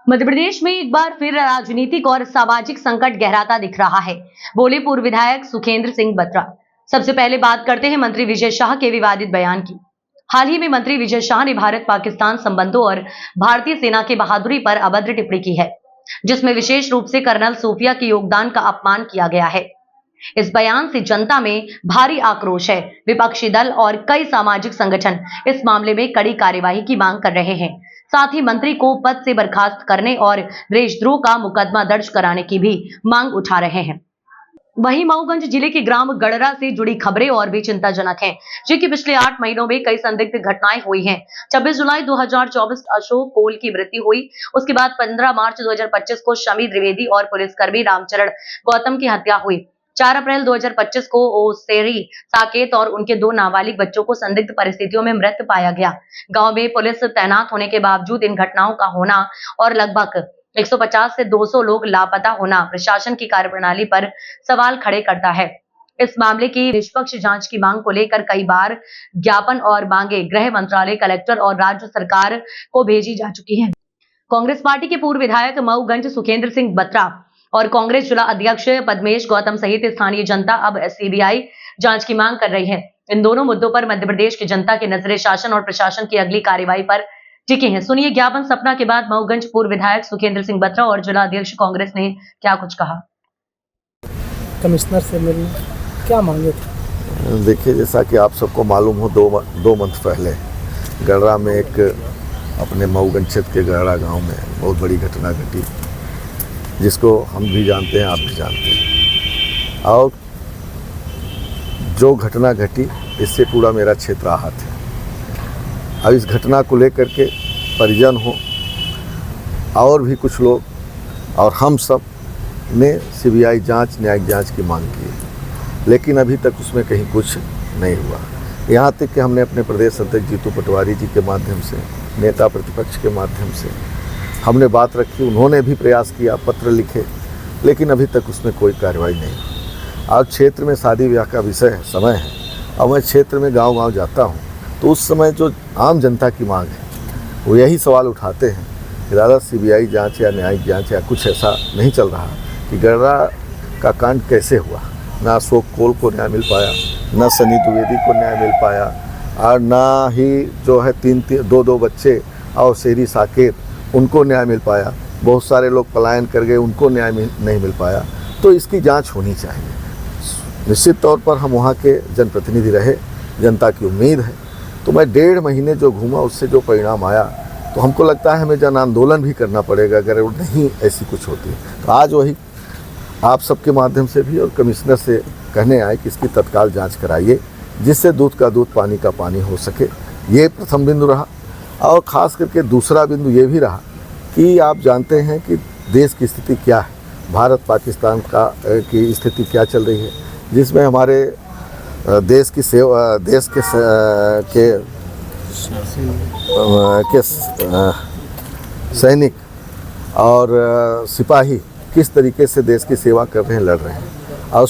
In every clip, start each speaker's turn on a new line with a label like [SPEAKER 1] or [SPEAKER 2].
[SPEAKER 1] मध्य प्रदेश में एक बार फिर राजनीतिक और सामाजिक संकट गहराता दिख रहा है, बोले पूर्व विधायक सुखेंद्र सिंह बत्रा। सबसे पहले बात करते हैं मंत्री विजय शाह के विवादित बयान की। हाल ही में मंत्री विजय शाह ने भारत पाकिस्तान संबंधों और भारतीय सेना की बहादुरी पर अभद्र टिप्पणी की है, जिसमें विशेष रूप से कर्नल सूफिया के योगदान का अपमान किया गया है। इस बयान से जनता में भारी आक्रोश है। विपक्षी दल और कई सामाजिक संगठन इस मामले में कड़ी कार्यवाही की मांग कर रहे हैं। साथ ही मंत्री को पद से बर्खास्त करने और देशद्रोह का मुकदमा दर्ज कराने की भी मांग उठा रहे हैं। वहीं मऊगंज जिले के ग्राम गड़रा से जुड़ी खबरें और भी चिंताजनक हैं, जिनकी पिछले 8 महीनों में कई संदिग्ध घटनाएं हुई हैं। 26 जुलाई 2024 अशोक कोल की मृत्यु हुई। उसके बाद 15 मार्च 2025 को शमी द्विवेदी और पुलिसकर्मी रामचरण गौतम की हत्या हुई। 4 अप्रैल 2025 को ओसेरी साकेत और उनके 2 नाबालिग बच्चों को संदिग्ध परिस्थितियों में मृत पाया गया। गांव में पुलिस तैनात होने के बावजूद इन घटनाओं का होना और लगभग 150 से 200 लोग लापता होना प्रशासन की कार्यप्रणाली पर सवाल खड़े करता है। इस मामले की निष्पक्ष जांच की मांग को लेकर कई बार ज्ञापन और मांगे गृह मंत्रालय, कलेक्टर और राज्य सरकार को भेजी जा चुकी है। कांग्रेस पार्टी के पूर्व विधायक मऊगंज सुखेंद्र सिंह बत्रा और कांग्रेस जिला अध्यक्ष पद्मेश गौतम सहित स्थानीय जनता अब सीबीआई जांच की मांग कर रही है। इन दोनों मुद्दों पर मध्य प्रदेश की जनता की नजरें शासन और प्रशासन की अगली कार्रवाई पर टिकी हैं। सुनिए ज्ञापन सपना के बाद मऊगंज पूर्व विधायक सुखेंद्र सिंह बत्रा और जिला अध्यक्ष कांग्रेस ने क्या कुछ कहा।
[SPEAKER 2] कमिश्नर से मिलने क्या मांगे थे?
[SPEAKER 3] देखिए, जैसा कि आप सबको मालूम हो, दो मंथ पहले गड़रा में एक अपने मऊगंज क्षेत्र के गड़रा गांव में बहुत बड़ी घटना घटी, जिसको हम भी जानते हैं, आप भी जानते हैं। और जो घटना घटी, इससे पूरा मेरा क्षेत्र आहत है। अब इस घटना को लेकर के परिजन हो और भी कुछ लोग और हम सब ने सीबीआई जांच, न्यायिक जांच की मांग की, लेकिन अभी तक उसमें कहीं कुछ नहीं हुआ। यहाँ तक कि हमने अपने प्रदेश अध्यक्ष जीतू पटवारी जी के माध्यम से, नेता प्रतिपक्ष के माध्यम से हमने बात रखी, उन्होंने भी प्रयास किया, पत्र लिखे, लेकिन अभी तक उसमें कोई कार्रवाई नहीं हुई। आज क्षेत्र में शादी ब्याह का समय है और मैं क्षेत्र में गांव-गांव जाता हूं, तो उस समय जो आम जनता की मांग है वो यही सवाल उठाते हैं कि दादा सीबीआई जांच या न्यायिक जांच या कुछ ऐसा नहीं चल रहा कि गड़रा का कांड कैसे हुआ। ना अशोक कोल को न्याय मिल पाया, ना सनी द्विवेदी को न्याय मिल पाया, और ना ही जो है 2 बच्चे और शेरी साकेत उनको न्याय मिल पाया। बहुत सारे लोग पलायन कर गए, उनको न्याय नहीं मिल पाया। तो इसकी जांच होनी चाहिए। निश्चित तौर पर हम वहाँ के जनप्रतिनिधि रहे, जनता की उम्मीद है। तो मैं 1.5 महीने जो घूमा, उससे जो परिणाम आया, तो हमको लगता है हमें जन आंदोलन भी करना पड़ेगा अगर नहीं ऐसी कुछ होती। तो आज वही आप सबके माध्यम से भी और कमिश्नर से कहने आए कि इसकी तत्काल जाँच कराइए, जिससे दूध का दूध, पानी का पानी हो सके। ये प्रथम बिंदु रहा। और ख़ास करके दूसरा बिंदु ये भी रहा कि आप जानते हैं कि देश की स्थिति क्या है, भारत पाकिस्तान की स्थिति क्या चल रही है, जिसमें हमारे देश की सेवा, देश के सैनिक और सिपाही किस तरीके से देश की सेवा कर रहे हैं, लड़ रहे हैं। और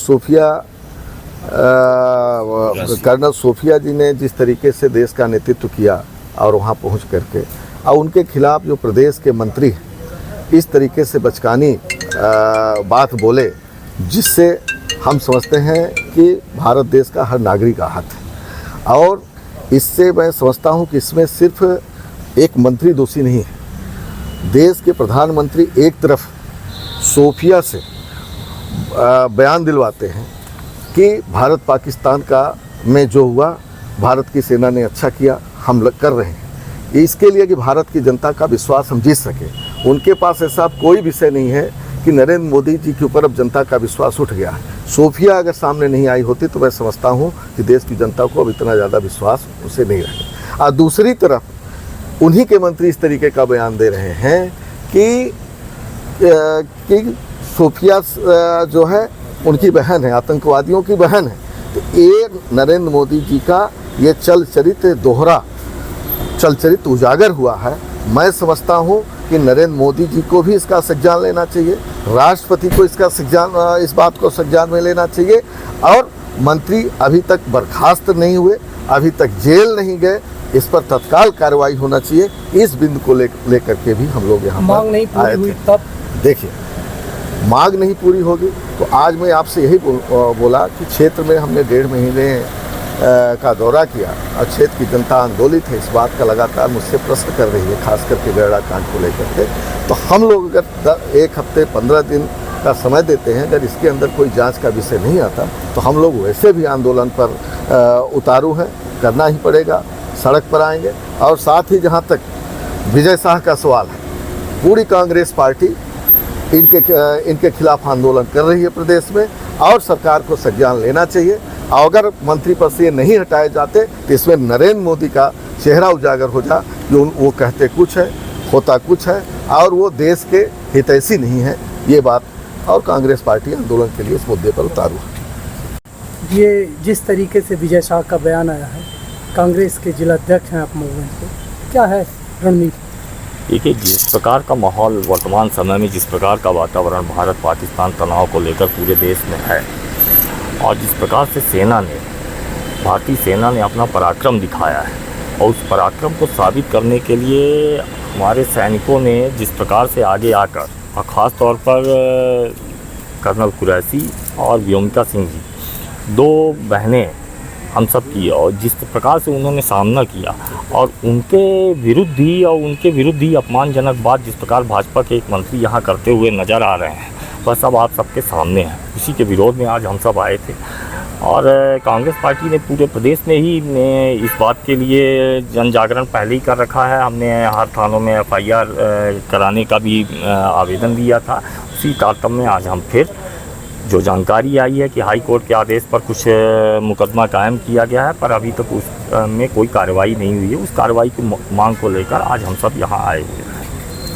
[SPEAKER 3] कर्नल सूफिया जी ने जिस तरीके से देश का नेतृत्व किया और वहाँ पहुँच करके, और उनके खिलाफ जो प्रदेश के मंत्री इस तरीके से बचकानी बात बोले, जिससे हम समझते हैं कि भारत देश का हर नागरिक आहत है। और इससे मैं समझता हूँ कि इसमें सिर्फ एक मंत्री दोषी नहीं है। देश के प्रधानमंत्री एक तरफ सूफिया से बयान दिलवाते हैं कि भारत पाकिस्तान का में जो हुआ, भारत की सेना ने अच्छा किया, हम कर रहे हैं इसके लिए कि भारत की जनता का विश्वास हम जीत सके। उनके पास ऐसा कोई विषय नहीं है कि नरेंद्र मोदी जी के ऊपर अब जनता का विश्वास उठ गया है। सूफिया अगर सामने नहीं आई होती तो मैं समझता हूँ कि देश की जनता को अब इतना ज़्यादा विश्वास उसे नहीं रहेगा। और दूसरी तरफ उन्हीं के मंत्री इस तरीके का बयान दे रहे हैं कि सूफिया जो है उनकी बहन है, आतंकवादियों की बहन है। तो ये नरेंद्र मोदी जी का ये चलचरित्र उजागर हुआ है। मैं समझता हूँ कि नरेंद्र मोदी जी को भी इसका संज्ञान लेना चाहिए, राष्ट्रपति को इस बात को संज्ञान में लेना चाहिए। और मंत्री अभी तक बर्खास्त नहीं हुए, अभी तक जेल नहीं गए, इस पर तत्काल कार्रवाई होना चाहिए। इस बिंदु को लेकर के भी हम लोग यहाँ
[SPEAKER 2] मांग नहीं पूरी हुई तब
[SPEAKER 3] देखिए, मांग नहीं पूरी होगी तो आज मैं आपसे यही बोला कि क्षेत्र में हमने 1.5 महीने का दौरा किया और क्षेत्र की जनता आंदोलित है, इस बात का लगातार मुझसे प्रश्न कर रही है, खास करके गैड़ा कांड को लेकर के। तो हम लोग अगर 1 हफ्ते 15 दिन का समय देते हैं, अगर इसके अंदर कोई जांच का विषय नहीं आता तो हम लोग वैसे भी आंदोलन पर उतारू हैं, करना ही पड़ेगा, सड़क पर आएंगे। और साथ ही जहाँ तक विजय शाह का सवाल है, पूरी कांग्रेस पार्टी इनके खिलाफ आंदोलन कर रही है प्रदेश में और सरकार को संज्ञान लेना चाहिए। और अगर मंत्री पद से नहीं हटाए जाते तो इसमें नरेंद्र मोदी का चेहरा उजागर हो जा कि वो कहते कुछ है, होता कुछ है और वो देश के हितैषी नहीं है, ये बात। और कांग्रेस पार्टी आंदोलन के लिए इस मुद्दे पर उतारू है।
[SPEAKER 2] ये जिस तरीके से विजय शाह का बयान आया है, कांग्रेस के जिला अध्यक्ष हैं आप मूवमेंट के, क्या है रणनीति?
[SPEAKER 4] देखिए, जिस प्रकार का माहौल वर्तमान समय में, जिस प्रकार का वातावरण भारत पाकिस्तान तनाव को लेकर पूरे देश में है और जिस प्रकार से भारतीय सेना ने अपना पराक्रम दिखाया है और उस पराक्रम को साबित करने के लिए हमारे सैनिकों ने जिस प्रकार से आगे आकर और ख़ास तौर पर कर्नल कुरैशी और व्योमिका सिंह जी, 2 बहनें हम सब की, और जिस प्रकार से उन्होंने सामना किया और उनके विरुद्ध ही अपमानजनक बात जिस प्रकार भाजपा के एक मंत्री यहाँ करते हुए नज़र आ रहे हैं, वह सब आप सबके सामने है। उसी के विरोध में आज हम सब आए थे और कांग्रेस पार्टी ने पूरे प्रदेश में ही इस बात के लिए जन जागरण पहले ही कर रखा है। हमने हर थानों में FIR कराने का भी आवेदन दिया था। उसी तारतम्य में आज हम फिर, जो जानकारी आई है कि हाई कोर्ट के आदेश पर कुछ मुकदमा कायम किया गया है, पर अभी तक उस में कोई कार्रवाई नहीं हुई है, उस कार्रवाई की मांग को लेकर आज हम सब यहाँ आए हुए हैं।